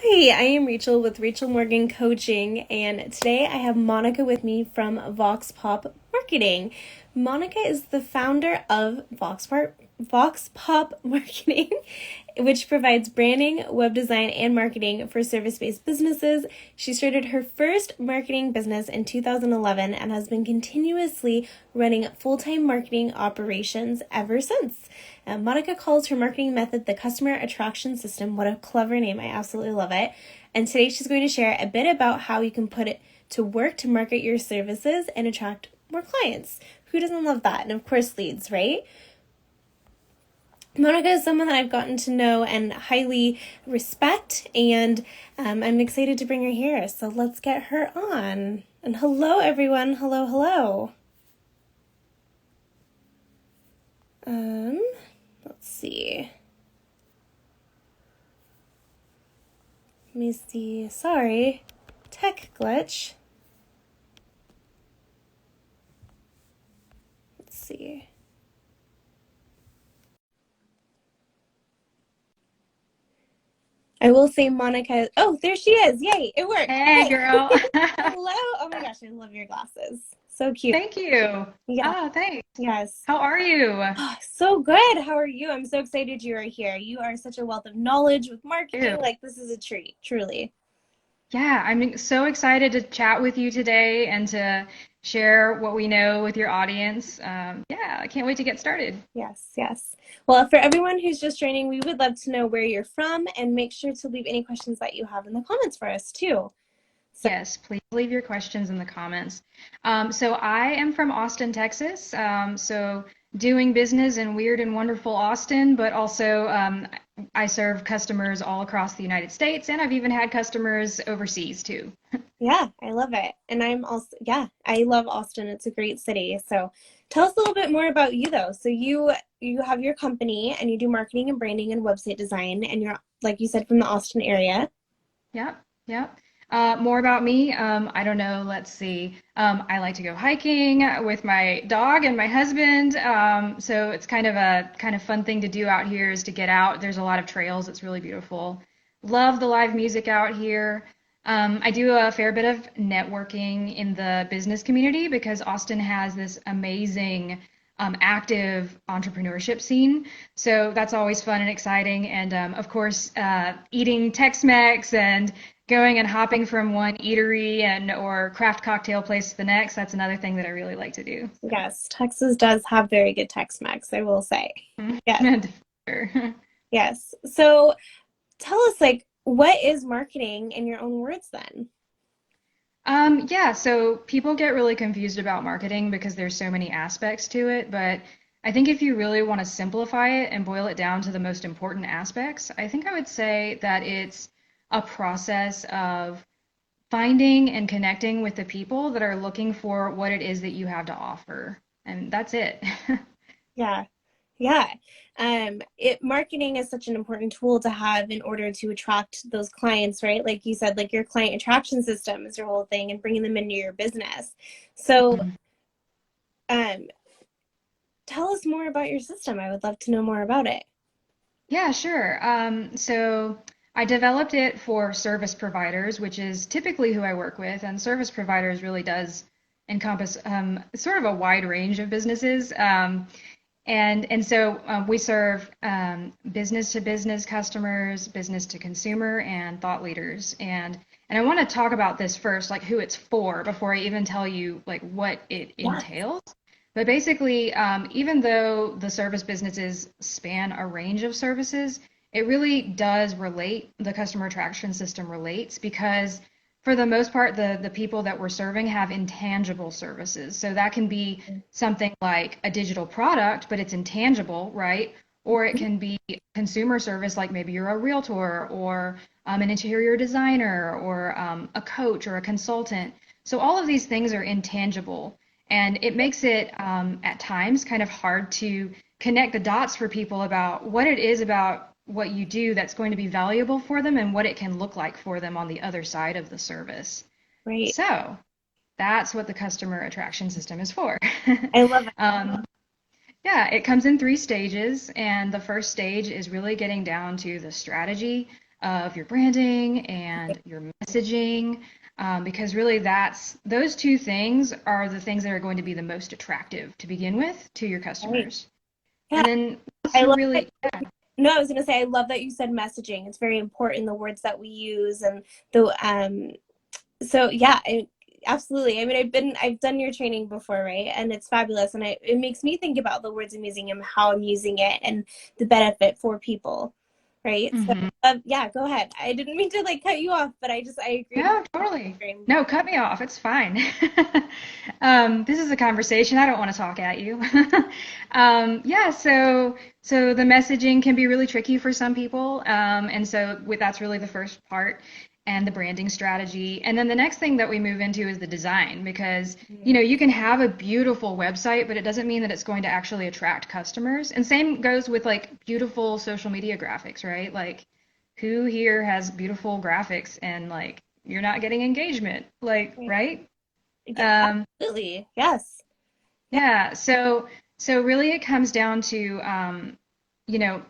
Hi, I am Rachel with Rachel Morgan Coaching, and today I have Monica with me from Vox Pop Marketing. Monica is the founder of Vox Pop Marketing, which provides branding, web design, and marketing for service-based businesses. She started her first marketing business in 2011 and has been continuously running full-time marketing operations ever since. Monica calls her marketing method the customer attraction system. What a clever name. I absolutely love it. And today she's going to share a bit about how you can put it to work to market your services and attract more clients. Who doesn't love that? And of course, leads, right? Monica is someone that I've gotten to know and highly respect, and I'm excited to bring her here. So let's get her on. And hello, everyone. Hello. Let's see. Let me see. Sorry. Tech glitch. Let's see. I will say Monica. Oh, there she is. Yay, it worked. Hey, girl. Hello. Oh my gosh, I love your glasses. So cute. Thank you. Yeah, Oh, thanks. yes. How are you? Oh, so good. How are you? I'm so excited you are here. You are such a wealth of knowledge with marketing. Ew. Like, this is a treat, truly. Yeah, I'm so excited to chat with you today and to share what we know with your audience. Yeah, I can't wait to get started. Yes. Well, for everyone who's just joining, we would love to know where you're from and make sure to leave any questions that you have in the comments for us too. So, Yes, please leave your questions in the comments. So I am from Austin, Texas. So doing business in weird and wonderful Austin, but also I serve customers all across the United States, and I've even had customers overseas too. yeah, I love it. And I'm also, yeah, I love Austin. It's a great city. So tell us a little bit more about you though. So you have your company and you do marketing and branding and website design, and you're, like you said, from the Austin area. Yep. More about me. I don't know. Let's see. I like to go hiking with my dog and my husband. So it's kind of fun thing to do out here is to get out. There's a lot of trails. It's really beautiful. Love the live music out here. I do a fair bit of networking in the business community because Austin has this amazing active entrepreneurship scene. So that's always fun and exciting. And of course, eating Tex-Mex and going and hopping from one eatery and or craft cocktail place to the next, that's another thing that I really like to do. Yes, Texas does have very good Tex-Mex, I will say. Yes, Sure. yes. So tell us, like, what is marketing in your own words then? Yeah, so people get really confused about marketing because there's so many aspects to it, but I think if you really want to simplify it and boil it down to the most important aspects, I think I would say that it's a process of finding and connecting with the people that are looking for what it is that you have to offer. And that's it. Yeah, yeah. Marketing is such an important tool to have in order to attract those clients, right? Like you said, like your client attraction system is your whole thing and bringing them into your business. So, um, tell us more about your system. I would love to know more about it. Yeah, sure. So I developed it for service providers, which is typically who I work with, and service providers really does encompass sort of a wide range of businesses. And so we serve business to business customers, business to consumer, and thought leaders. And I want to talk about this first, like who it's for, before I even tell you like what it Yeah. entails. But basically, even though the service businesses span a range of services, it really does relate. The customer attraction system relates because for the most part, the people that we're serving have intangible services. So that can be something like a digital product, but it's intangible, right? Or it can be consumer service, like maybe you're a realtor or an interior designer or a coach or a consultant. So all of these things are intangible. And it makes it at times kind of hard to connect the dots for people about what it is about what you do that's going to be valuable for them and what it can look like for them on the other side of the service. Right. So that's what the customer attraction system is for. I love it. um, yeah, it comes in three stages, and the first stage is really getting down to the strategy. of your branding and your messaging, because really those two things are the things that are going to be the most attractive to begin with to your Right. customers. Yeah. And then once I you love that. really, No, I was gonna say I love that you said messaging. It's very important, the words that we use and the so yeah, absolutely. I mean, I've done your training before, right? And it's fabulous, and it makes me think about the words I'm using and how I'm using it and the benefit for people, right? So Mhm. yeah, go ahead. I didn't mean to like cut you off, but I agree. No, totally. No, cut me off. It's fine. This is a conversation. I don't want to talk at you. Yeah, so the messaging can be really tricky for some people, and so that's really the first part, and the branding strategy. And then the next thing that we move into is the design, because you can have a beautiful website, but it doesn't mean that it's going to actually attract customers. And same goes with like beautiful social media graphics, right? Like, who here has beautiful graphics and like you're not getting engagement, like, Right. right? Yeah, Um, absolutely. Yes. Yeah. yeah, so really it comes down to you know,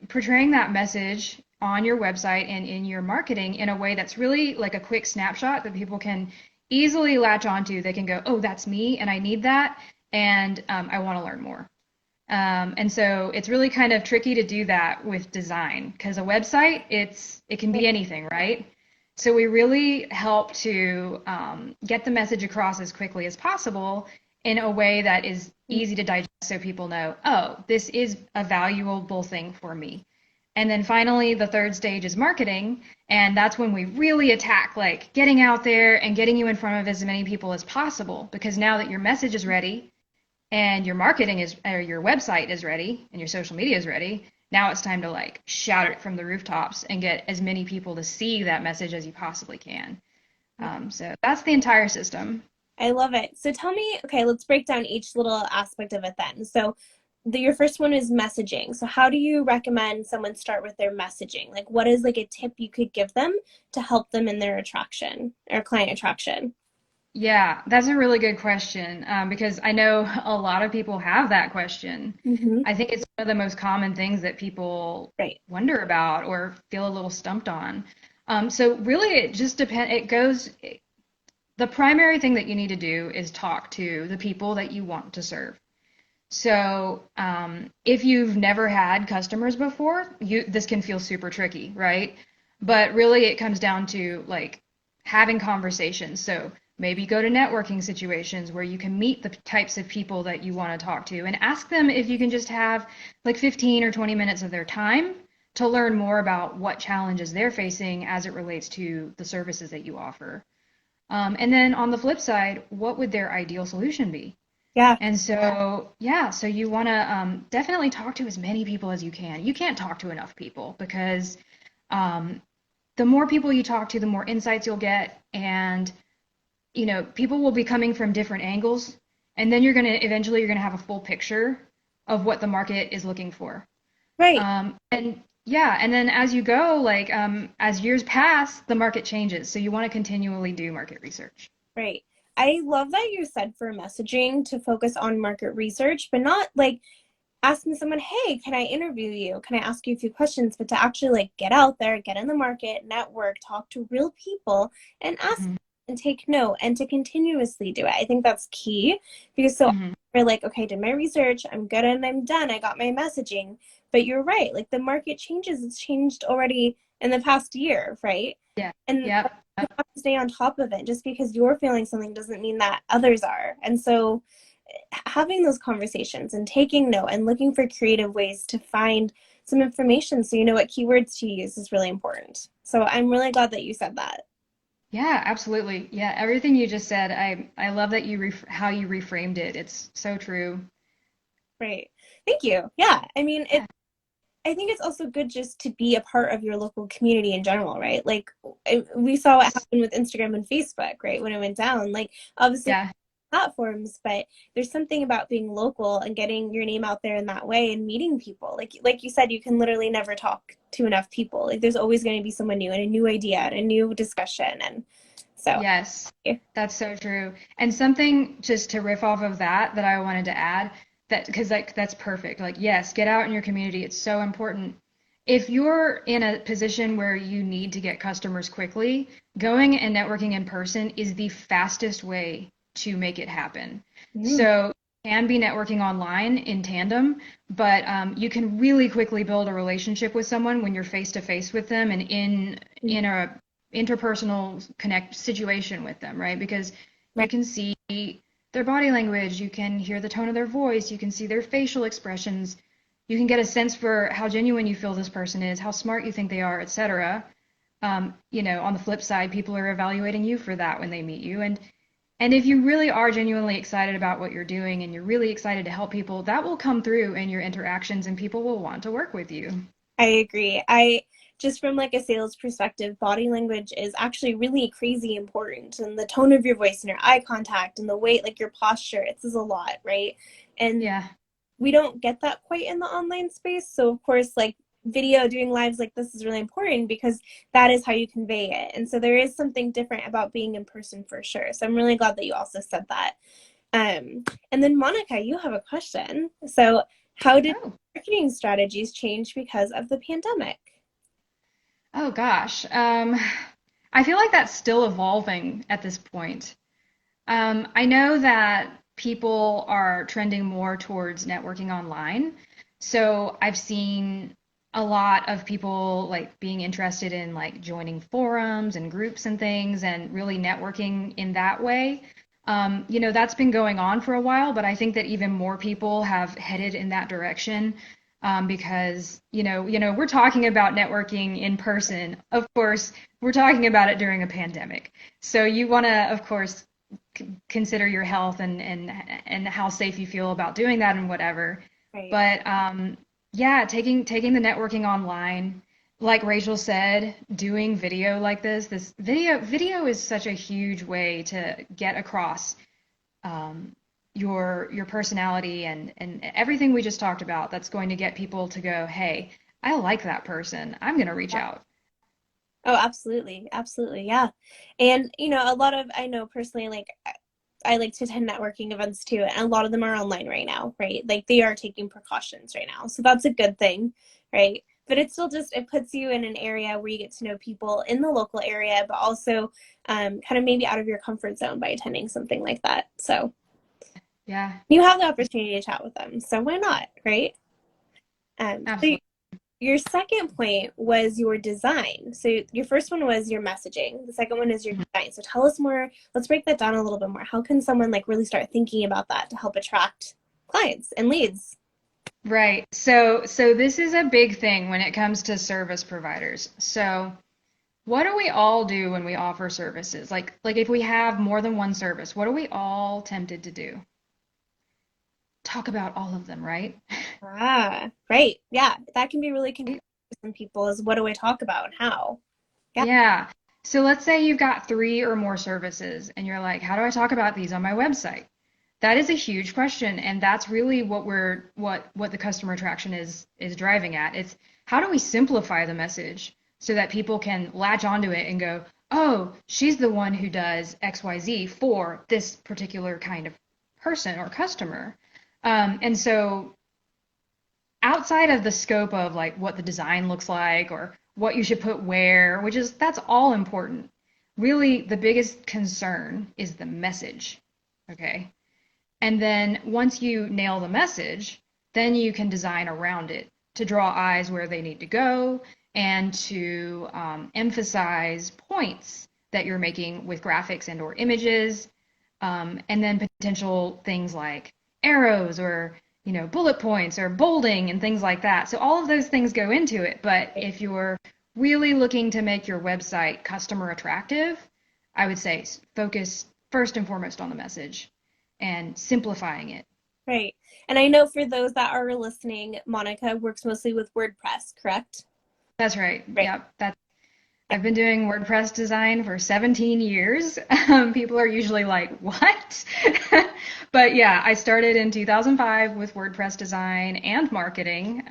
portraying that message on your website and in your marketing in a way that's really like a quick snapshot that people can easily latch onto. They can go, oh, that's me, and I need that, and I want to learn more. And so it's really kind of tricky to do that with design because a website, it can be anything, right? So we really help to get the message across as quickly as possible in a way that is easy to digest so people know, oh, this is a valuable thing for me. And then finally, the third stage is marketing, and that's when we really attack, like getting out there and getting you in front of as many people as possible. Because now that your message is ready, and your marketing is or your website is ready and your social media is ready, now it's time to like shout it from the rooftops and get as many people to see that message as you possibly can. So that's the entire system. I love it. So tell me, okay, let's break down each little aspect of it then. So your first one is messaging. So how do you recommend someone start with their messaging? Like what is like a tip you could give them to help them in their attraction or client attraction? Yeah, that's a really good question, because I know a lot of people have that question. Mm-hmm. I think it's one of the most common things that people Right. wonder about or feel a little stumped on. So really, it just depends. The primary thing that you need to do is talk to the people that you want to serve. So, if you've never had customers before, this can feel super tricky, right? But really, it comes down to like having conversations. So maybe go to networking situations where you can meet the types of people that you want to talk to and ask them if you can just have like 15 or 20 minutes of their time to learn more about what challenges they're facing as it relates to the services that you offer. And then on the flip side, what would their ideal solution be? Yeah. And so, yeah, so you want to definitely talk to as many people as you can. You can't talk to enough people because um, the more people you talk to, the more insights you'll get. And, people will be coming from different angles. And then you're going to have a full picture of what the market is looking for. Right. And yeah, and then as you go, like as years pass, the market changes. So you want to continually do market research. Right. I love that you said for messaging to focus on market research, but not like asking someone, hey, can I interview you? Can I ask you a few questions? But to actually like get out there, get in the market, network, talk to real people and ask Hmm. and take note and to continuously do it. I think that's key because so Hmm. we're like, okay, did my research, I'm good and I'm done. I got my messaging. But you're right, like the market changes. It's changed already in the past year, right? Yeah. And Yep. you have to stay on top of it. Just because you're feeling something doesn't mean that others are. And so having those conversations and taking note and looking for creative ways to find some information so you know what keywords to use is really important. So I'm really glad that you said that. Yeah, absolutely. Yeah, everything you just said, I love that how you reframed it. It's so true. Right. Thank you. Yeah. I mean, Yeah. I think it's also good just to be a part of your local community in general, right? Like we saw what happened with Instagram and Facebook, right? When it went down, like obviously Yeah. platforms, but there's something about being local and getting your name out there in that way and meeting people. Like you said, you can literally never talk to enough people. Like there's always going to be someone new and a new idea and a new discussion. And so, Yes. yeah. That's so true. And something just to riff off of that I wanted to add that because like that's perfect. Like yes, get out in your community. It's so important. if you're in a position where you need to get customers quickly, going and networking in person is the fastest way to make it happen. Mm, So you can be networking online in tandem, but you can really quickly build a relationship with someone when you're face to face with them and in a interpersonal connect situation with them, right? Because you right. can see their body language, you can hear the tone of their voice, you can see their facial expressions, you can get a sense for how genuine you feel this person is, how smart you think they are, etc. On the flip side, people are evaluating you for that when they meet you. And if you really are genuinely excited about what you're doing and you're really excited to help people, that will come through in your interactions and people will want to work with you. I agree. I just from like a sales perspective, body language is actually really crazy important. And the tone of your voice and your eye contact and the way, like your posture, it says a lot, right? And Yeah. we don't get that quite in the online space. So of course, like video, doing lives like this is really important because that is how you convey it. And so there is something different about being in person for sure. So I'm really glad that you also said that. And then Monica, you have a question. So how did Oh. marketing strategies change because of the pandemic? Oh gosh. I feel like that's still evolving at this point. I know that people are trending more towards networking online. So I've seen a lot of people like being interested in like joining forums and groups and things and really networking in that way. That's been going on for a while, but I think that even more people have headed in that direction because we're talking about networking in person. Of course, we're talking about it during a pandemic. So you want to, of course, consider your health and how safe you feel about doing that and whatever. Right. But yeah, taking the networking online, like Rachel said, doing video like this video is such a huge way to get across um, your personality and everything we just talked about. That's going to get people to go, hey, I like that person. I'm going to reach out. Oh, absolutely. Absolutely. Yeah. And, a lot of, I know personally, like, I like to attend networking events too, and a lot of them are online right now, right? Like, they are taking precautions right now. So that's a good thing, right? But it still just, it puts you in an area where you get to know people in the local area, but also kind of maybe out of your comfort zone by attending something like that. So Yeah, you have the opportunity to chat with them. So why not, right? So absolutely. your second point was your design. So your first one was your messaging. The second one is your design. So tell us more. Let's break that down a little bit more. How can someone like really start thinking about that to help attract clients and leads? Right. So this is a big thing when it comes to service providers. So what do we all do when we offer services? Like if we have more than one service, what are we all tempted to do? Talk about all of them, right? Ah, right. Yeah, that can be really confusing for some people is what do I talk about and how? Yeah, Yeah. So let's say you've got three or more services and you're like, how do I talk about these on my website? That is a huge question, and that's really what the customer attraction is driving at. It's how do we simplify the message so that people can latch onto it and go, "Oh, she's the one who does XYZ for this particular kind of person or customer." And so outside of the scope of like what the design looks like or what you should put where, which is that's all important. Really, the biggest concern is the message. Okay. And then once you nail the message, then you can design around it to draw eyes where they need to go and to emphasize points that you're making with graphics and or images, and then potential things like arrows or bullet points or bolding and things like that. So all of those things go into it. But right. if you're really looking to make your website customer attractive, I would say focus first and foremost on the message and simplifying it. Right. And I know for those that are listening, Monica works mostly with WordPress, correct? That's right. Right. Yep. I've been doing WordPress design for 17 years. People are usually like, "What?" But yeah, I started in 2005 with WordPress design and marketing.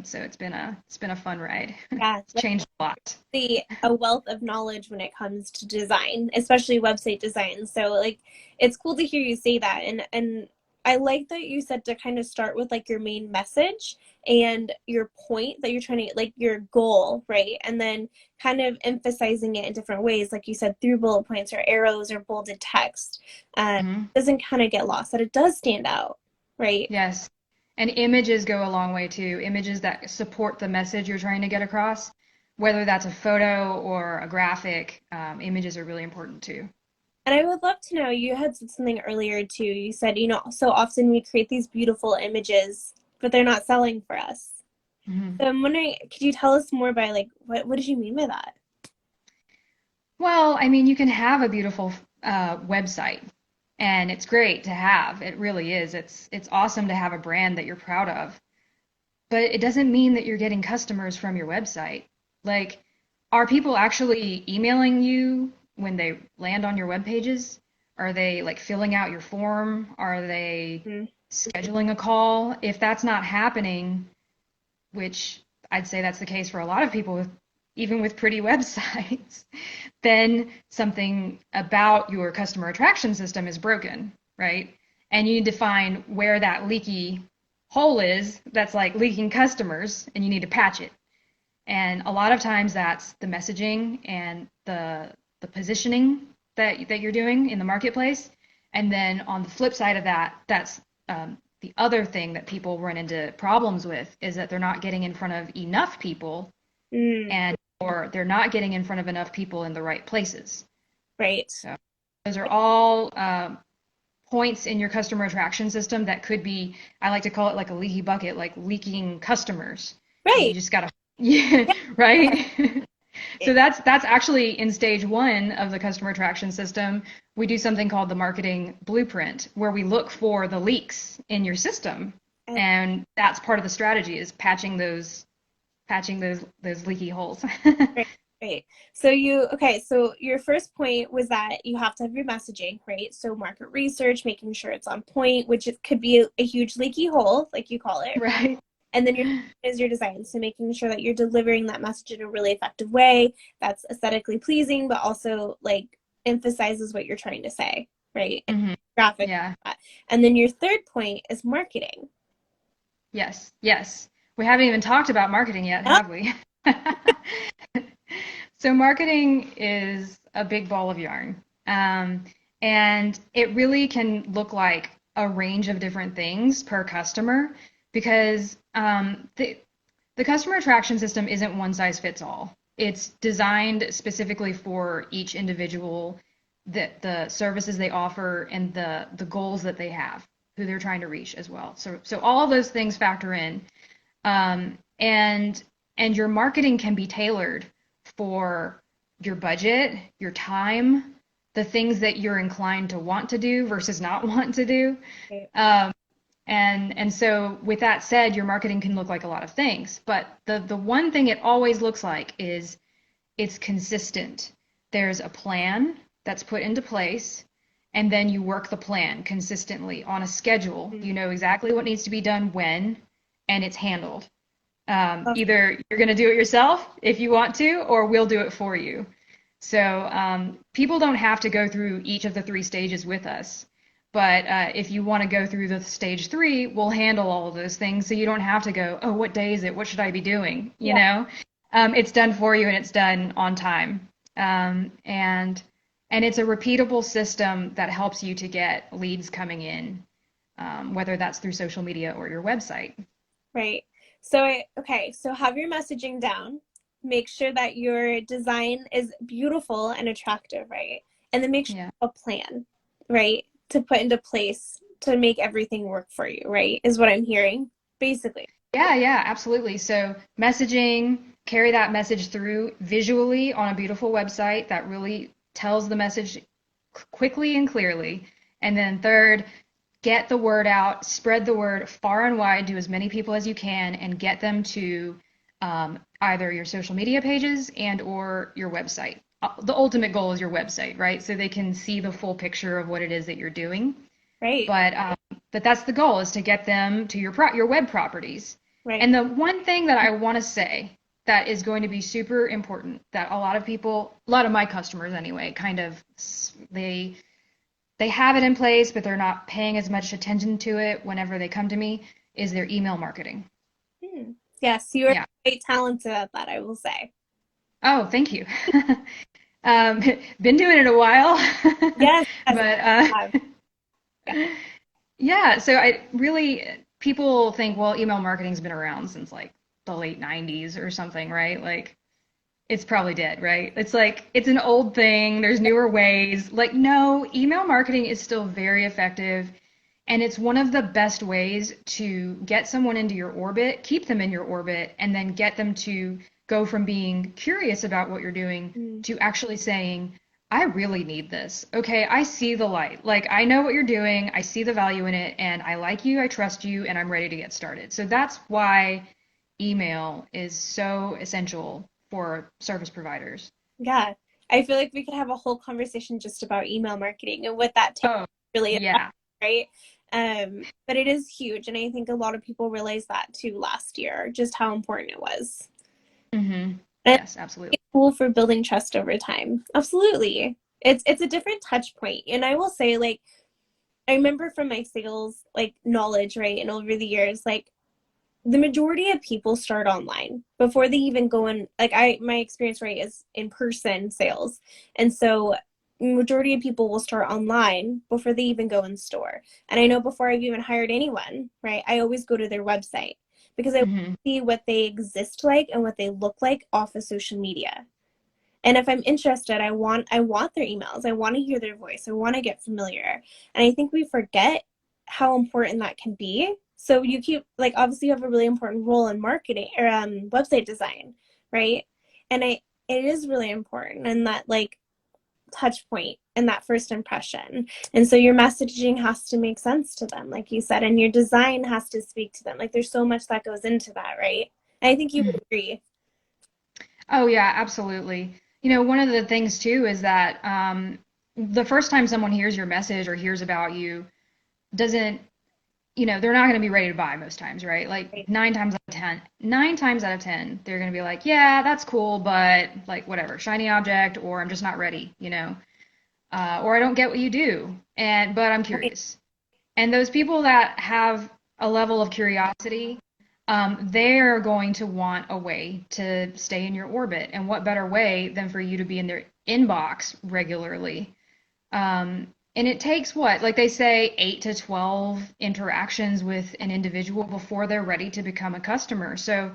So it's been a fun ride. Yeah. It's changed a lot. A wealth of knowledge when it comes to design, especially website design. So like it's cool to hear you say that. And I like that you said to kind of start with like your main message and your point that you're trying to, like your goal, right? And then kind of emphasizing it in different ways, like you said, through bullet points or arrows or bolded text. Hmm. Doesn't kind of get lost, that it does stand out, right? Yes. And images go a long way too. Images that support the message you're trying to get across, whether that's a photo or a graphic, images are really important too. And I would love to know, you had said something earlier too. You said, so often we create these beautiful images, but they're not selling for us. Mhm. So I'm wondering, could you tell us more by like what did you mean by that? Well, I mean, you can have a beautiful website, and it's great to have. It really is. It's awesome to have a brand that you're proud of. But it doesn't mean that you're getting customers from your website. Like, are people actually emailing you when they land on your web pages? Are they like filling out your form? Are they Hmm. scheduling a call? If that's not happening, which I'd say that's the case for a lot of people with even with pretty websites, then something about your customer attraction system is broken, right? And you need to find where that leaky hole is that's like leaking customers, and you need to patch it. And a lot of times that's the messaging and the positioning that you're doing in the marketplace. And then on the flip side of that, that's the other thing that people run into problems with is that they're not getting in front of enough people, Mm, and or they're not getting in front of enough people in the right places. right. So those are all points in your customer attraction system that could be, I like to call it like a leaky bucket, like leaking customers. And you Right. just gotta, yeah, Yeah. right? So that's actually in stage one of the customer attraction system. We do something called the marketing blueprint, where we look for the leaks in your system, And and that's part of the strategy is patching those leaky holes. right, right. So your first point was that you have to have your messaging, right? So market research, making sure it's on point, which it could be a huge leaky hole, like you call it. Right. And then your is your design. So making sure that you're delivering that message in a really effective way that's aesthetically pleasing, but also like emphasizes what you're trying to say, right? And Hmm. graphic. Yeah. And then your third point is marketing. Yes. Yes. We haven't even talked about marketing yet, Oh, have we? So marketing is a big ball of yarn. And it really can look like a range of different things per customer because the customer attraction system isn't one size fits all. It's designed specifically for each individual, the services they offer and the goals that they have, who they're trying to reach as well. So all of those things factor in. And your marketing can be tailored for your budget, your time, the things that you're inclined to want to do versus not want to do. okay. Um, and so with that said, your marketing can look like a lot of things, but the one thing it always looks like is it's consistent. There's a plan that's put into place, and then you work the plan consistently on a schedule. Mm. You know exactly what needs to be done when, and it's handled. Oh, Either you're going to do it yourself if you want to, or we'll do it for you. So people don't have to go through each of the three stages with us. But if you want to go through the stage three, we'll handle all of those things. So you don't have to go, oh, what day is it? What should I be doing? You yeah, know, it's done for you and it's done on time. And it's a repeatable system that helps you to get leads coming in, whether that's through social media or your website. right. So have your messaging down. Make sure that your design is beautiful and attractive, right? And then make sure Yeah. you have a plan, right? To put into place to make everything work for you, right? Is what I'm hearing, basically. Yeah, yeah, absolutely. So messaging, carry that message through visually on a beautiful website that really tells the message quickly and clearly. And then third, get the word out, spread the word far and wide to as many people as you can, and get them to either your social media pages and or your website. The ultimate goal is your website, right? So they can see the full picture of what it is that you're doing. Right, But that's the goal is to get them to your web properties. right. And the one thing that I want to say that is going to be super important that a lot of people, a lot of my customers anyway, kind of they they have it in place, but they're not paying as much attention to it whenever they come to me, is their email marketing. Hmm. Yes, you are Yeah. quite talented at that, I will say. Oh, thank you. Um, been doing it a while, Yes, yes, but I have. Yeah. yeah. So I really people think, well, email marketing's been around since like the late 90s or something, right? Like it's probably dead, right? It's like it's an old thing. There's newer ways. Like no, email marketing is still very effective. And it's one of the best ways to get someone into your orbit, keep them in your orbit, and then get them to go from being curious about what you're doing Mm. to actually saying, I really need this. Okay, I see the light. Like, I know what you're doing, I see the value in it, and I like you, I trust you, and I'm ready to get started. So that's why email is so essential for service providers. Yeah. I feel like we could have a whole conversation just about email marketing and what that takes Oh, really is, yeah. right? But it is huge, and I think a lot of people realized that too last year, just how important it was. Hmm. And Yes, absolutely. it's cool for building trust over time. Absolutely. It's a different touch point. And I will say, like, I remember from my sales like knowledge, right? And over the years, like the majority of people start online before they even go in. Like my experience, right, is in person sales. And so majority of people will start online before they even go in store. And I know before I've even hired anyone, right, I always go to their website because I Hmm. see what they exist like and what they look like off of social media. And if I'm interested, I want their emails. I want to hear their voice. I want to get familiar. And I think we forget how important that can be. So you keep like obviously you have a really important role in marketing or website design, right? And it is really important and that like touch point and that first impression. And so your messaging has to make sense to them, like you said, and your design has to speak to them. Like there's so much that goes into that, right? And I think you would agree. Oh yeah, absolutely. You know, one of the things too is that the first time someone hears your message or hears about you doesn't, they're not going to be ready to buy most times, right? Like Right. 9 times out of 10, they're going to be like, yeah, that's cool, but like whatever, shiny object, or I'm just not ready, or I don't get what you do, but I'm Right. curious. And those people that have a level of curiosity, they're going to want a way to stay in your orbit. And what better way than for you to be in their inbox regularly? And it takes what, like they say, 8 to 12 interactions with an individual before they're ready to become a customer. So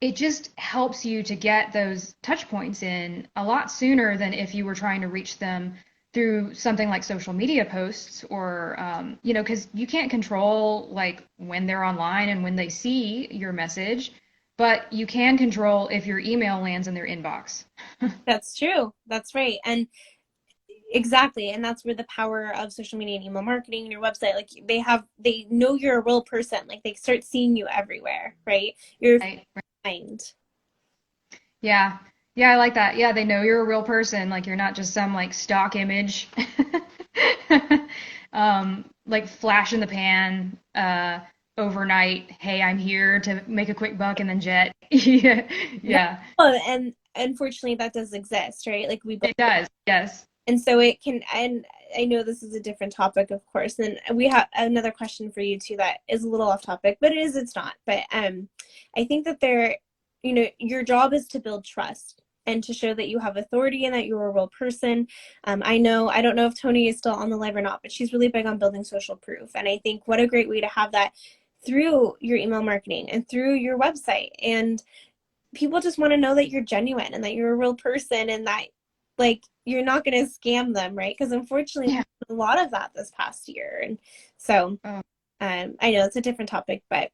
it just helps you to get those touch points in a lot sooner than if you were trying to reach them through something like social media posts or because you can't control like when they're online and when they see your message, but you can control if your email lands in their inbox. That's true. That's right. And exactly. And that's where the power of social media and email marketing and your website, like they know you're a real person. Like they start seeing you everywhere, right? You're Right. find. Yeah. Yeah, I like that. Yeah, they know you're a real person. Like you're not just some like stock image, like flash in the pan, overnight. Hey, I'm here to make a quick buck and then jet. Yeah. No, Yeah. and unfortunately that does exist, right? Like we both It does. Yes. and so it can and I know this is a different topic, of course, and we have another question for you too that is a little off topic, but it's not. But I think that your job is to build trust and to show that you have authority and that you're a real person. I don't know if Tony is still on the live or not, but she's really big on building social proof. And I think what a great way to have that through your email marketing and through your website. And people just want to know that you're genuine and that you're a real person and that like you're not going to scam them, right? Because unfortunately we Yeah. had a lot of that this past year. And so Oh, I know it's a different topic, but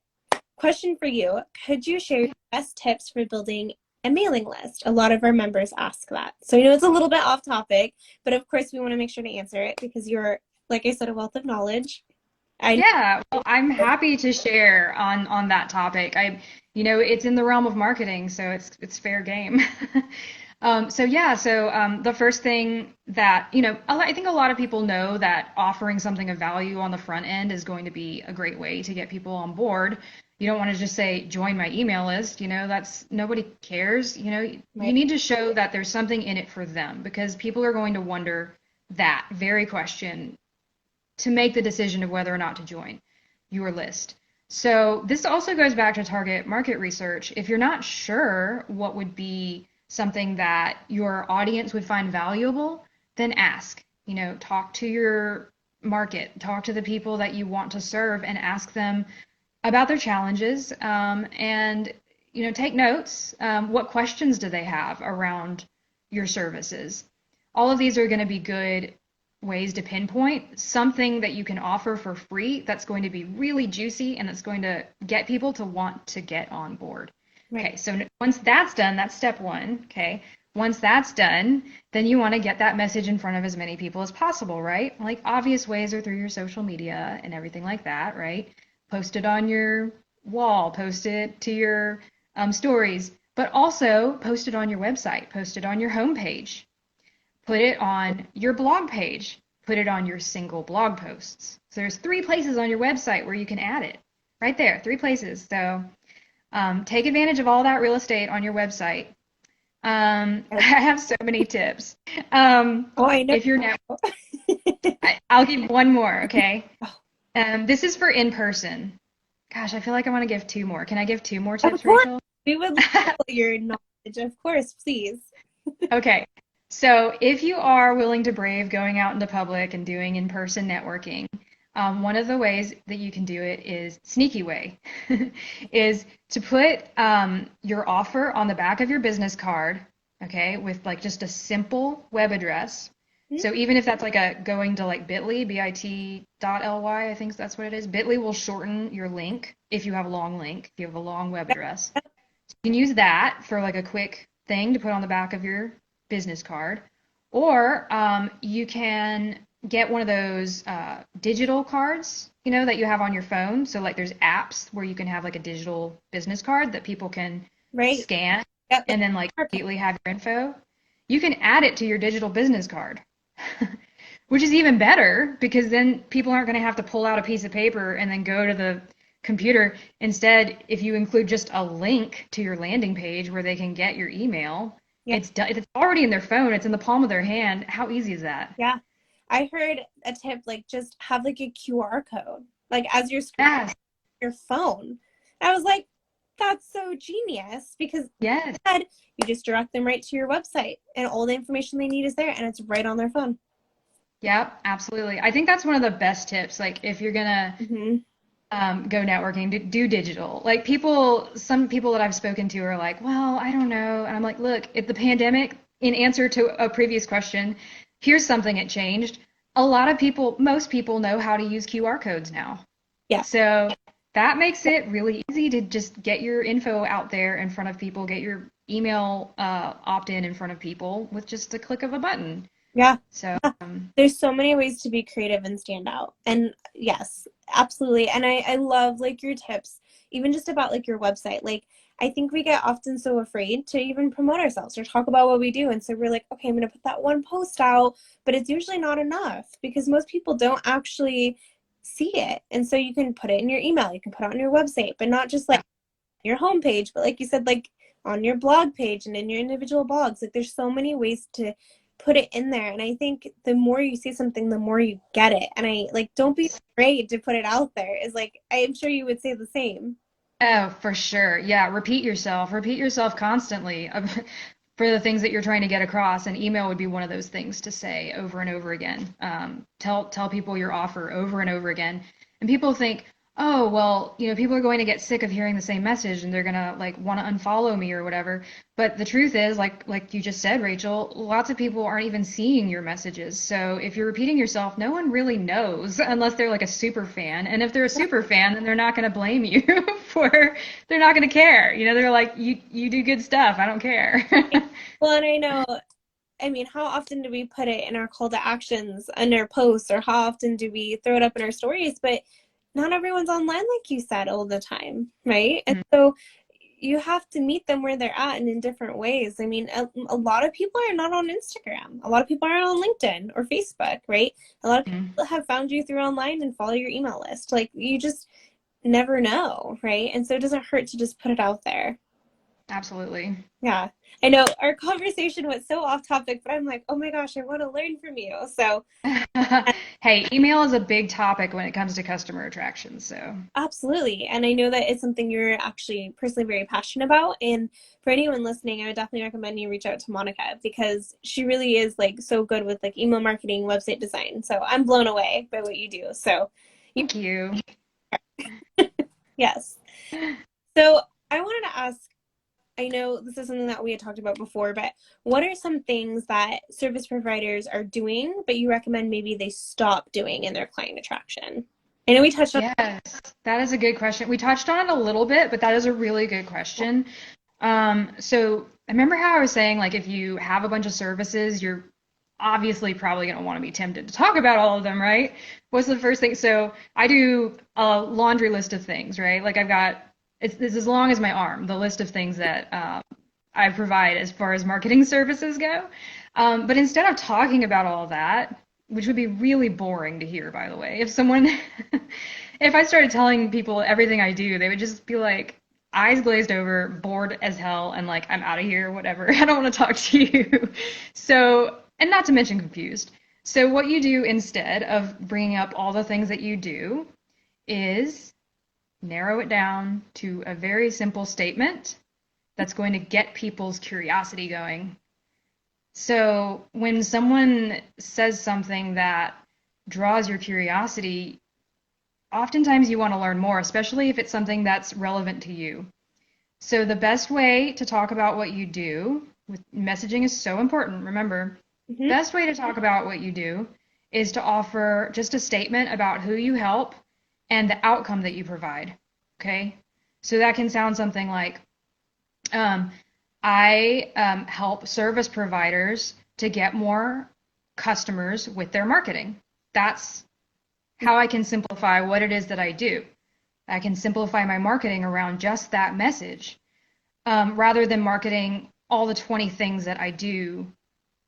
question for you, could you share your best tips for building a mailing list? A lot of our members ask that, so I know it's a little bit off topic, but of course we want to make sure to answer it because you're, like I said, a wealth of knowledge. I know. yeah. Well, I'm happy to share on that topic. It's in the realm of marketing, so it's fair game. The first thing that, I think a lot of people know that offering something of value on the front end is going to be a great way to get people on board. You don't want to just say, join my email list, that's nobody cares. You Right. need to show that there's something in it for them because people are going to wonder that very question to make the decision of whether or not to join your list. So this also goes back to target market research. If you're not sure what would be something that your audience would find valuable, then ask. Talk to your market, talk to the people that you want to serve, and ask them about their challenges, and take notes. What questions do they have around your services? All of these are going to be good ways to pinpoint something that you can offer for free that's going to be really juicy and that's going to get people to want to get on board. Right. Okay, so once that's done, that's step one. Okay, once that's done, then you want to get that message in front of as many people as possible, right? Like, obvious ways are through your social media and everything like that, right? Post it on your wall, post it to your stories, but also post it on your website, post it on your homepage, put it on your blog page, put it on your single blog posts. So there's 3 places on your website where you can add it. Right there, 3 places. So take advantage of all that real estate on your website. I have so many tips. Oh, I know. If you're now, I'll give one more, okay? This is for in person. Gosh, I feel like I want to give 2 more. Can I give 2 more tips, Of course. Rachel? We would love your knowledge. Of course, please. Okay. So if you are willing to brave going out into public and doing in-person networking, one of the ways that you can do it is sneaky way, is to put your offer on the back of your business card, okay, with like just a simple web address. So even if that's like going to like bit.ly, bit.ly, I think that's what it is. Bit.ly will shorten your link if you have a long link, if you have a long web address. So you can use that for like a quick thing to put on the back of your business card. Or you can get one of those digital cards, that you have on your phone. So like there's apps where you can have like a digital business card that people can scan and then like immediately have your info. You can add it to your digital business card. Which is even better because then people aren't going to have to pull out a piece of paper and then go to the computer. Instead, if you include just a link to your landing page where they can get your email, it's already in their phone. It's in the palm of their hand. How easy is that? Yeah. I heard a tip, like just have like a QR code, like as you're scrolling your phone. I was like, that's so genius because instead you just direct them right to your website and all the information they need is there and it's right on their phone. Yeah, absolutely. I think that's one of the best tips. Like if you're gonna go networking, do digital. Like some people that I've spoken to are like, well, I don't know. And I'm like, look, if the pandemic, in answer to a previous question, here's something it changed. A lot of people, most people know how to use QR codes now. Yeah. So that makes it really easy to just get your info out there in front of people, get your email opt-in in front of people with just a click of a button. Yeah. So there's so many ways to be creative and stand out. And yes, absolutely. And I love like your tips, even just about like your website. Like I think we get often so afraid to even promote ourselves or talk about what we do. And so we're like, okay, I'm going to put that one post out, but it's usually not enough because most people don't actually see it. And so you can put it in your email, you can put it on your website, but not just like your homepage, but like you said, like on your blog page and in your individual blogs. Like there's so many ways to put it in there. And I think the more you see something, the more you get it. And I like, don't be afraid to put it out there. Is like, I am sure you would say the same. Oh, for sure. Yeah. Repeat yourself constantly for the things that you're trying to get across. And email would be one of those things to say over and over again. Tell people your offer over and over again. And people think, oh, well, people are going to get sick of hearing the same message and they're going to like want to unfollow me or whatever. But the truth is, like you just said, Rachel, lots of people aren't even seeing your messages. So if you're repeating yourself, no one really knows unless they're like a super fan. And if they're a super fan, then they're not going to blame you they're not going to care. They're like, you do good stuff. I don't care. Well, and I know, I mean, how often do we put it in our call to actions under posts, or how often do we throw it up in our stories? But not everyone's online, like you said, all the time, right? And so you have to meet them where they're at and in different ways. I mean, a lot of people are not on Instagram. A lot of people are on LinkedIn or Facebook, right? A lot of people have found you through online and follow your email list. Like you just never know, right? And so it doesn't hurt to just put it out there. Absolutely. Yeah. I know our conversation was so off topic, but I'm like, oh my gosh, I want to learn from you. So hey, email is a big topic when it comes to customer attraction. So, Absolutely. And I know that it's something you're actually personally very passionate about. And for anyone listening, I would definitely recommend you reach out to Monica because she really is like so good with like email marketing, website design. So I'm blown away by what you do. So thank you. yes. So I wanted to ask, I know this is something that we had talked about before, but what are some things that service providers are doing, but you recommend maybe they stop doing in their client attraction? I know we touched on. Yes, that is a good question. We touched on it a little bit, but that is a really good question. So I remember how I was saying, like, if you have a bunch of services, you're obviously probably going to want to be tempted to talk about all of them, right? What's the first thing? So I do a laundry list of things, right? Like I've got, it's as long as my arm, the list of things that I provide as far as marketing services go. But instead of talking about all of that, which would be really boring to hear, by the way, if someone, if I started telling people everything I do, they would just be like, eyes glazed over, bored as hell, and like, I'm out of here, whatever. I don't want to talk to you. So, and not to mention confused. So, what you do instead of bringing up all the things that you do is narrow it down to a very simple statement that's going to get people's curiosity going. So, when someone says something that draws your curiosity, oftentimes you want to learn more, especially if it's something that's relevant to you. So the best way to talk about what you do, with messaging is so important, remember, Mhm. best way to talk about what you do is to offer just a statement about who you help and the outcome that you provide. Okay? So that can sound something like, um, I help service providers to get more customers with their marketing. That's how I can simplify what it is that I do. I can simplify my marketing around just that message, rather than marketing all the 20 things that I do.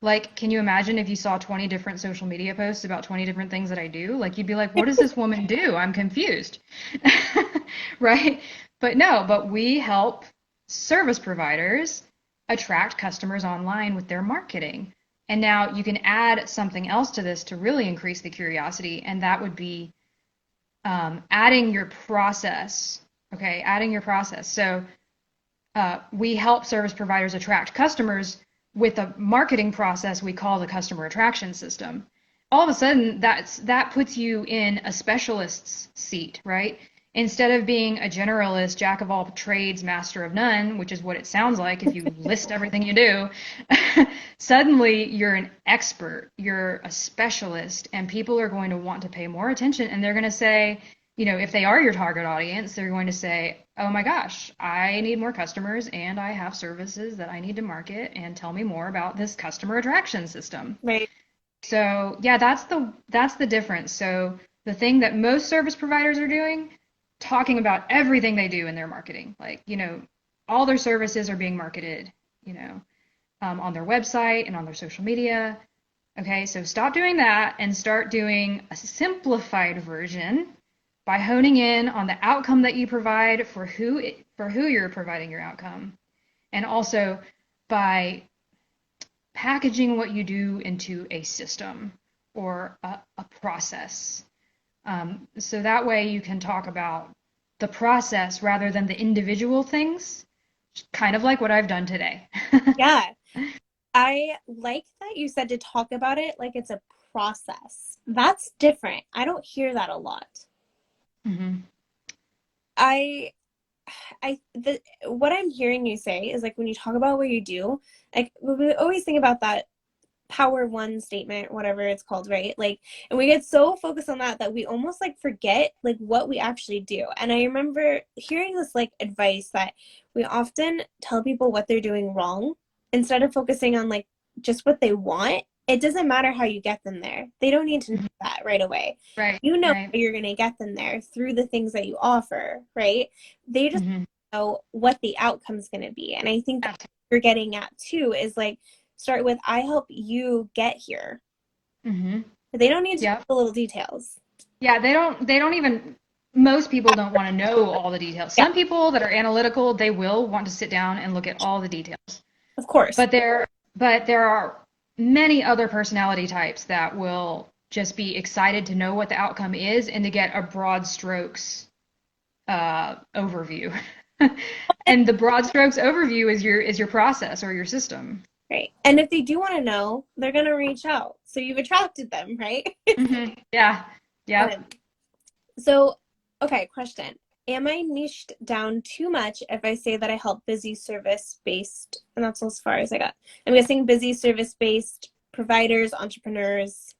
Like, can you imagine if you saw 20 different social media posts about 20 different things that I do? Like, you'd be like, what does this woman do? I'm confused. Right? But no, but we help service providers attract customers online with their marketing. And now you can add something else to this to really increase the curiosity, and that would be adding your process. Okay, adding your process. So we help service providers attract customers with a marketing process we call the customer attraction system. All of a sudden, that puts you in a specialist's seat, right? Instead of being a generalist, jack of all trades, master of none, which is what it sounds like if you list everything you do, suddenly you're an expert, you're a specialist, and people are going to want to pay more attention, and they're going to say, you know, if they are your target audience, they're going to say, oh my gosh, I need more customers and I have services that I need to market, and tell me more about this customer attraction system. Right. So yeah, that's the difference. So the thing that most service providers are doing, talking about everything they do in their marketing, like, you know, all their services are being marketed, you know, on their website and on their social media. Okay, so stop doing that and start doing a simplified version by honing in on the outcome that you provide for who you're providing your outcome, and also by packaging what you do into a system or a process. So that way you can talk about the process rather than the individual things, kind of like what I've done today. Yeah. I like that you said to talk about it like it's a process. That's different. I don't hear that a lot. Hmm. I the what I'm hearing you say is like when you talk about what you do, like we always think about that power one statement, whatever it's called, right? Like, and we get so focused on that that we almost like forget like what we actually do. And I remember hearing this like advice that we often tell people what they're doing wrong instead of focusing on like just what they want. It doesn't matter how you get them there. They don't need to know that right away. Right, You know right. how you're going to get them there through the things that you offer, right? They just Hmm. know what the outcome's going to be. And I think that you're getting at too is like start with I help you get here. Hmm. They don't need to know Yep. the little details. Yeah, they don't even, most people don't want to know all the details. Yeah, Some people that are analytical, they will want to sit down and look at all the details. of course. But there are many other personality types that will just be excited to know what the outcome is and to get a broad strokes overview. And the broad strokes overview is your process or your system. Right. And if they do want to know, they're going to reach out. So you've attracted them, right? Yeah. Yep. Um, so, okay, question. Am I niched down too much if I say that I help busy service based, and that's as far as I got. I'm guessing busy service based providers, entrepreneurs.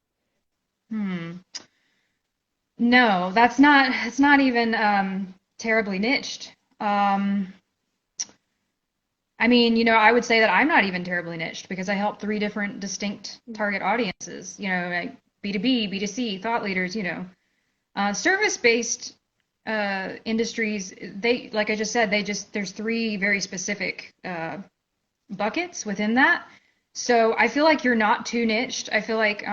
Hmm. No, that's not, it's not even terribly niched. Um, I mean, I would say that I'm not even terribly niched because I help three different distinct target audiences, like B2B, B2C, thought leaders, service-based industries, like I just said, there's three very specific buckets within that. So I feel like you're not too niched. I feel like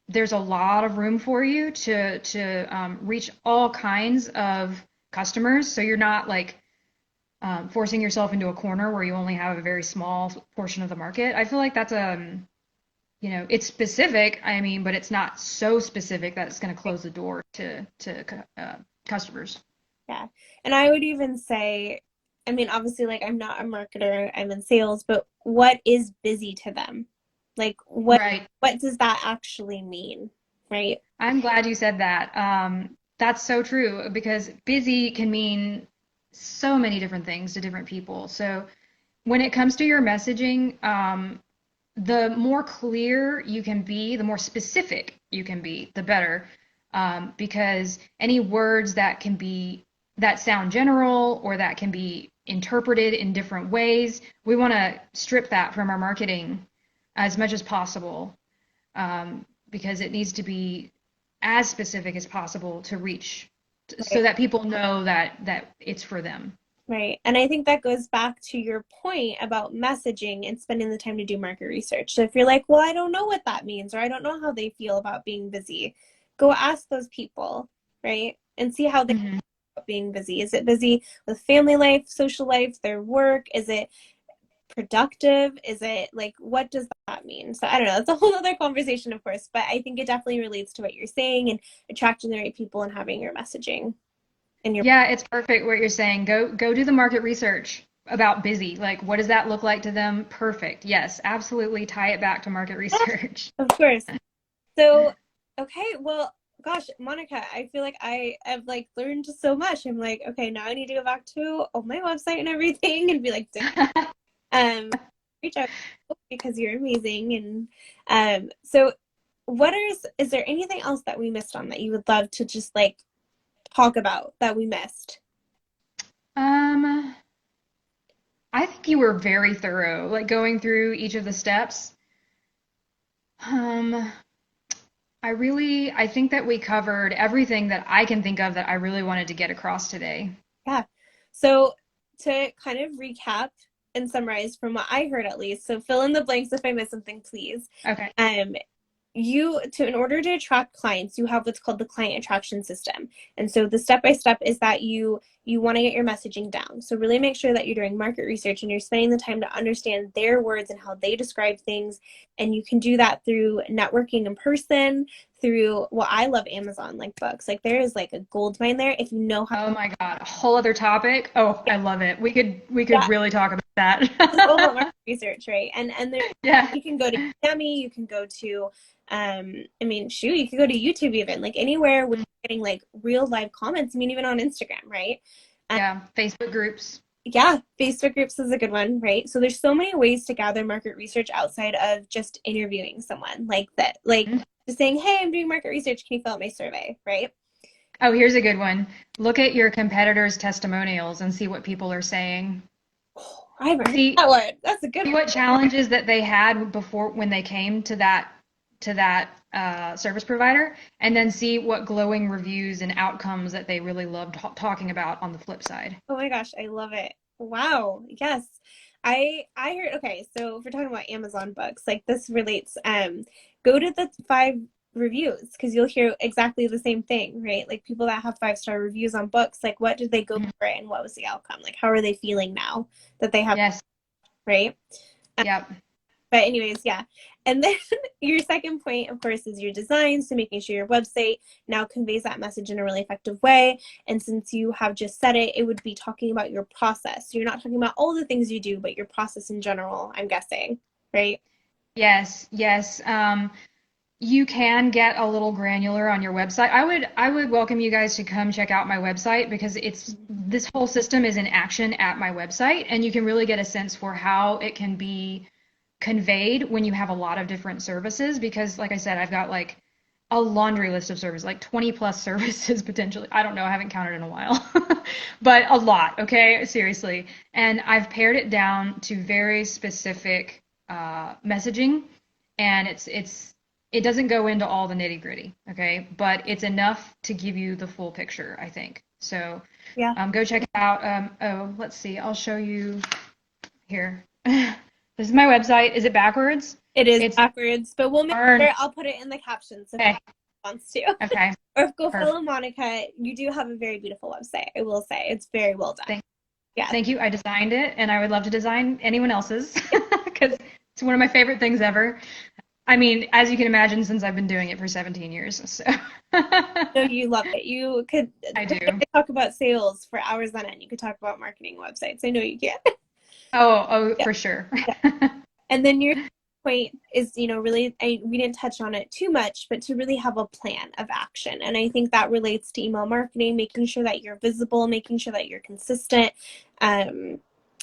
there's a lot of room for you to reach all kinds of customers. So you're not like forcing yourself into a corner where you only have a very small portion of the market. I feel like that's it's specific. I mean, but it's not so specific that it's going to close the door to customers. Yeah. And I would even say, I mean, obviously, like I'm not a marketer, I'm in sales, but what is busy to them? Like Right. what does that actually mean? Right? I'm glad you said that. That's so true because busy can mean so many different things to different people. So when it comes to your messaging, the more clear you can be, the more specific you can be, the better. Because any words that sound general or that can be interpreted in different ways, we want to strip that from our marketing as much as possible, because it needs to be as specific as possible to reach, so Right. that people know that it's for them. Right. And I think that goes back to your point about messaging and spending the time to do market research. So if you're like, well, I don't know what that means, or I don't know how they feel about being busy, go ask those people, right? And see how they feel Hmm. about being busy. Is it busy with family life, social life, their work? Is it productive? Is it like, what does that mean? So I don't know. It's a whole other conversation, of course, but I think it definitely relates to what you're saying and attracting the right people and having your messaging and your, Yeah, it's perfect what you're saying. Go do the market research about busy. Like, what does that look like to them? Perfect. Yes, absolutely. Tie it back to market research. of course. So, okay, well, gosh, Monica, I feel like I have like learned so much. I'm like, okay, now I need to go back to my website and everything and be like, um, reach out because you're amazing. And so is there anything else that we missed on that you would love to just like talk about that we missed? Um, I think you were very thorough, like going through each of the steps. Um, I think that we covered everything that I can think of that I really wanted to get across today. Yeah. So to kind of recap and summarize from what I heard at least, so fill in the blanks if I miss something, please. Okay. Um, in order to attract clients, you have what's called the client attraction system. And so the step by step is that you want to get your messaging down. So really make sure that you're doing market research and you're spending the time to understand their words and how they describe things. And you can do that through networking in person, through, well, I love Amazon like books. Like there is like a gold mine there if you know how. Oh my God, a whole other topic. Oh, Yeah, I love it. We could yeah, really talk about it's all about that. market research, right? And there Yeah. you can go to Udemy, you can go to I mean, shoot, you could go to YouTube even, like anywhere where you're getting like real live comments. I mean, even on Instagram, right? Yeah, Facebook groups. Yeah, Facebook groups is a good one, right? So there's so many ways to gather market research outside of just interviewing someone like that, like Mhm. just saying, hey, I'm doing market research. Can you fill out my survey, right? Oh, here's a good one. Look at your competitors' testimonials and see what people are saying. Oh, I haven't heard See that one. That's a good see one. what challenges that they had before when they came to that service provider, and then see what glowing reviews and outcomes that they really loved talking about on the flip side. Oh my gosh, I love it. Wow. Yes. I heard, okay, so if we're talking about Amazon books, like this relates, go to the 5 reviews because you'll hear exactly the same thing, right? Like people that have 5-star reviews on books, like what did they go Mhm. for it and what was the outcome? Like how are they feeling now that they have, Yes. right? Yep. But anyways, yeah. And then your second point, of course, is your design. So making sure your website now conveys that message in a really effective way. And since you have just said it, it would be talking about your process. So you're not talking about all the things you do, but your process in general, I'm guessing, right? Yes, yes. You can get a little granular on your website. I would welcome you guys to come check out my website because it's this whole system is in action at my website, and you can really get a sense for how it can be conveyed when you have a lot of different services. Because, like I said, I've got like a laundry list of services, like 20 plus services potentially. I don't know, I haven't counted in a while, but a lot, okay? Seriously. And I've pared it down to very specific messaging, and it doesn't go into all the nitty gritty, okay? But it's enough to give you the full picture, I think. So Yeah. go check it out. Oh, let's see. I'll show you here. This is my website. Is it backwards? It is It's backwards, but we'll make darn. sure I'll put it in the captions if Okay. anyone wants to. Okay. Or go follow Perfect. Monica. You do have a very beautiful website, I will say. It's very well done. Thank, Yeah. thank you. I designed it, and I would love to design anyone else's because it's one of my favorite things ever. I mean, as you can imagine, since I've been doing it for 17 years. So No, you love it. You could I do. talk about sales for hours on end. You could talk about marketing websites. I know you can. Oh, Yeah. for sure. Yeah. And then your point is, really, we didn't touch on it too much, but to really have a plan of action. And I think that relates to email marketing, making sure that you're visible, making sure that you're consistent,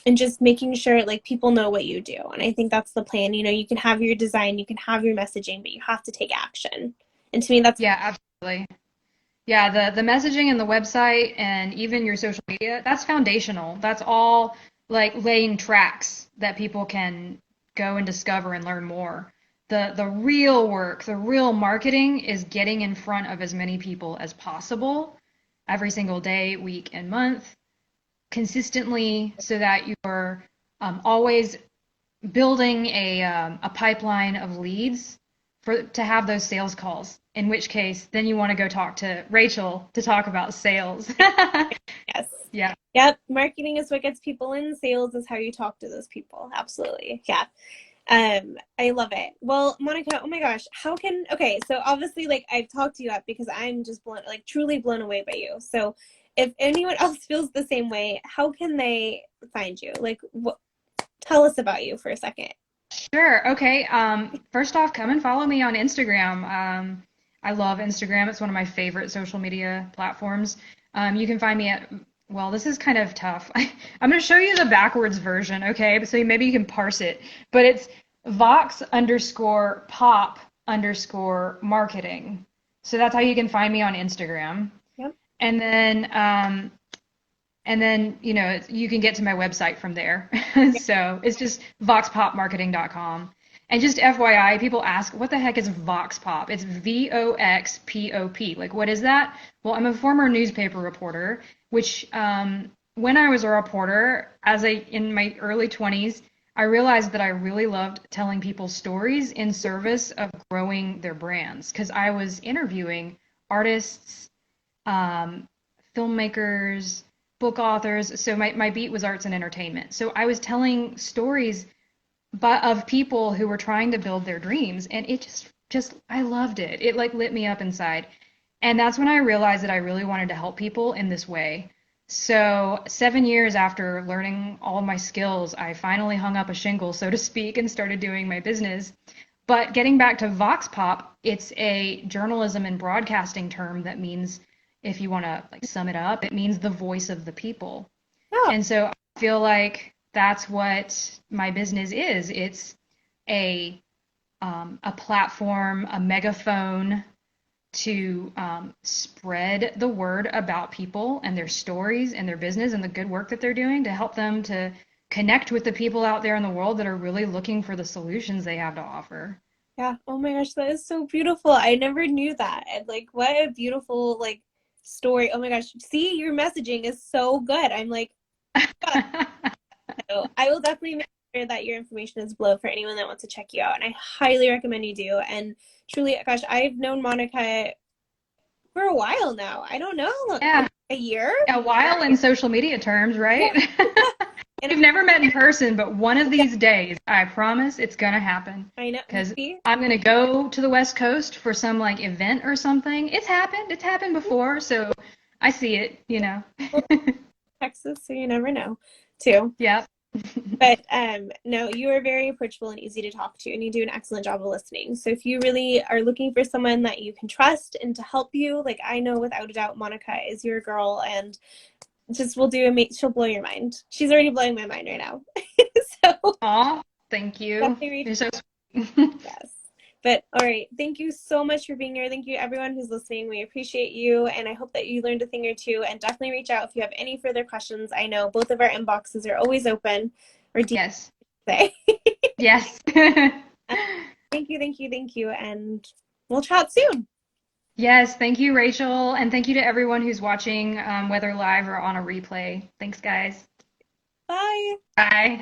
and just making sure like people know what you do. And I think that's the plan. You can have your design, you can have your messaging, but you have to take action. And to me, that's Yeah, absolutely. Yeah, the messaging and the website and even your social media, that's foundational. That's all like laying tracks that people can go and discover and learn more. The real work, the real marketing is getting in front of as many people as possible every single day, week, and month, consistently so that you're always building a pipeline of leads to have those sales calls. In which case, then you want to go talk to Rachel to talk about sales. yes. Yeah. Yep. Marketing is what gets people in. Sales is how you talk to those people. Absolutely. Yeah. I love it. Well, Monica, oh my gosh, okay, so obviously like I've talked you up because I'm just truly blown away by you. So if anyone else feels the same way, how can they find you? Like tell us about you for a second. Sure. Okay. First off, come and follow me on Instagram. I love Instagram. It's one of my favorite social media platforms. You can find me at, well, this is kind of tough. I'm going to show you the backwards version, okay? So maybe you can parse it. But it's Vox_pop_marketing. So that's how you can find me on Instagram. Yep. And then, you can get to my website from there. So it's just voxpopmarketing.com. And just FYI, people ask, what the heck is Vox Pop? It's VOXPOP. Like, what is that? Well, I'm a former newspaper reporter, which when I was a reporter, in my early 20s, I realized that I really loved telling people stories in service of growing their brands because I was interviewing artists, filmmakers, book authors. So my beat was arts and entertainment. So I was telling stories of people who were trying to build their dreams, and it just I loved it. It like lit me up inside. And that's when I realized that I really wanted to help people in this way. So 7 years after learning all my skills, I finally hung up a shingle, so to speak, and started doing my business. But getting back to Vox Pop, it's a journalism and broadcasting term that means, if you want to like sum it up, it means the voice of the people. Oh, And so I feel like that's what my business is. It's a platform, a megaphone to spread the word about people and their stories and their business and the good work that they're doing to help them to connect with the people out there in the world that are really looking for the solutions they have to offer. yeah. Oh my gosh, that is so beautiful. I never knew that. And like what a beautiful like story. Oh my gosh. See, your messaging is so good. I'm like, God. So I will definitely make sure that your information is below for anyone that wants to check you out. And I highly recommend you do. And truly, gosh, I've known Monica for a while now. I don't know, Yeah, a year? a while in social media terms, right? Yeah. And We've never met in person, but one of these days, I promise it's gonna happen. I know. Because See? I'm gonna go to the West Coast for some like event or something. It's happened. It's happened before, so I see it, you know. Texas, so you never know, too. Yep. But no, you are very approachable and easy to talk to, and you do an excellent job of listening. So if you really are looking for someone that you can trust and to help you, like I know without a doubt Monica is your girl, and just will do she'll blow your mind. She's already blowing my mind right now. So Aw, thank you. definitely reach You're so sweet. yes. But all right, thank you so much for being here. Thank you everyone who's listening. We appreciate you, and I hope that you learned a thing or two, and definitely reach out if you have any further questions. I know both of our inboxes are always open, or Yes. say. Yes. Thank you, thank you, thank you, and we'll chat soon. Yes, thank you, Rachel, and thank you to everyone who's watching, whether live or on a replay. Thanks, guys. Bye. Bye.